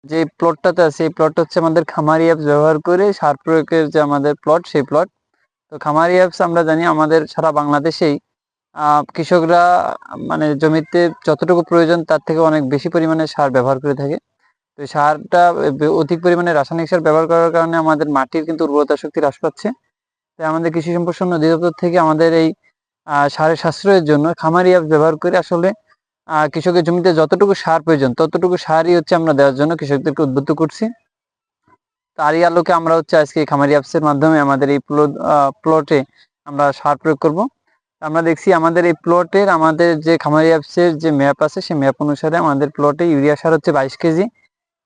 যে প্লটটাতে আছে এই প্লটটা হচ্ছে আমাদের খামারি অ্যাপস ব্যবহার করে সার প্রয়োগের যে আমাদের প্লট সেই প্লট। তো খামারি অ্যাপস আমরা জানি আমাদের সারা বাংলাদেশেই কৃষকরা মানে জমিতে যতটুকু প্রয়োজন তার থেকে অনেক বেশি পরিমাণে সার ব্যবহার করে থাকে। তো সারটা অধিক পরিমাণে রাসায়নিক সার ব্যবহার করার কারণে আমাদের মাটির কিন্তু উর্বরতা শক্তি হ্রাস পাচ্ছে। তাই আমাদের কৃষি সম্প্রসারণ অধিদপ্তর থেকে আমাদের এই সারের সাশ্রয়ের জন্য খামারি অ্যাপস ব্যবহার করে আসলে কৃষকের জমিতে যতটুকু সার প্রয়োজন ততটুকু সারই হচ্ছে আমরা দেওয়ার জন্য কৃষকদেরকে উদ্বুদ্ধ করছি। তারই আলোকে আমরা হচ্ছে আজকে খামারি অ্যাপসের মাধ্যমে আমাদের এই প্লটে আমরা সার প্রয়োগ করব। আমরা দেখছি আমাদের এই প্লটের আমাদের যে খামারি অ্যাপসের যে ম্যাপ আছে সেই ম্যাপ অনুসারে আমাদের প্লটে ইউরিয়া সার হচ্ছে 22 KG,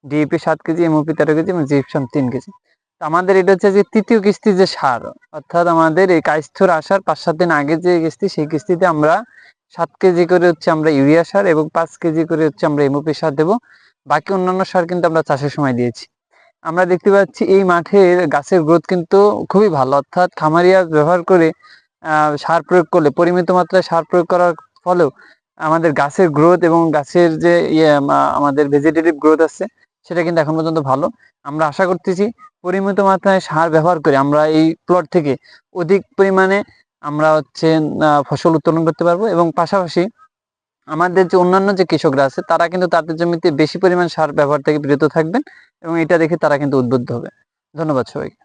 DAP 7 KG, MOP 13 KG এবং জিপসাম 3 কেজি। আমাদের এটা হচ্ছে যে তৃতীয় কিস্তি যে সার, অর্থাৎ আমাদের এই কাইস্থর আসার 5-7 দিন আগে যে কিস্তি সেই কিস্তিতে আমরা 7 কেজি করে হচ্ছে আমরা ইউরিয়া সার এবং 5 কেজি করে হচ্ছে আমরা এমওপি সার দেব। বাকি অন্যান্য সার কিন্তু আমরা চাষের সময় দিয়েছি। আমরা দেখতে পাচ্ছি এই মাঠের গাছের গ্রোথ কিন্তু খুবই ভালো, অর্থাৎ খামারিয়া ব্যবহার করে সার প্রয়োগ করলে পরিমিত মাত্রায় সার প্রয়োগ করার ফলেও আমাদের গাছের গ্রোথ এবং গাছের যে আমাদের ভেজিটেটিভ গ্রোথ আছে সেটা কিন্তু এখন পর্যন্ত ভালো। আমরা আশা করতেছি পরিমিত মাত্রায় সার ব্যবহার করে আমরা এই প্লট থেকে অধিক পরিমাণে আমরা হচ্ছে ফসল উৎপাদন করতে পারবো এবং পাশাপাশি আমাদের যে অন্যান্য যে কৃষকরা আছে তারা কিন্তু তাদের জমিতে বেশি পরিমাণ সার ব্যবহার থেকে বিরত থাকবেন এবং এটা দেখে তারা কিন্তু উদ্বুদ্ধ হবে। ধন্যবাদ সবাইকে।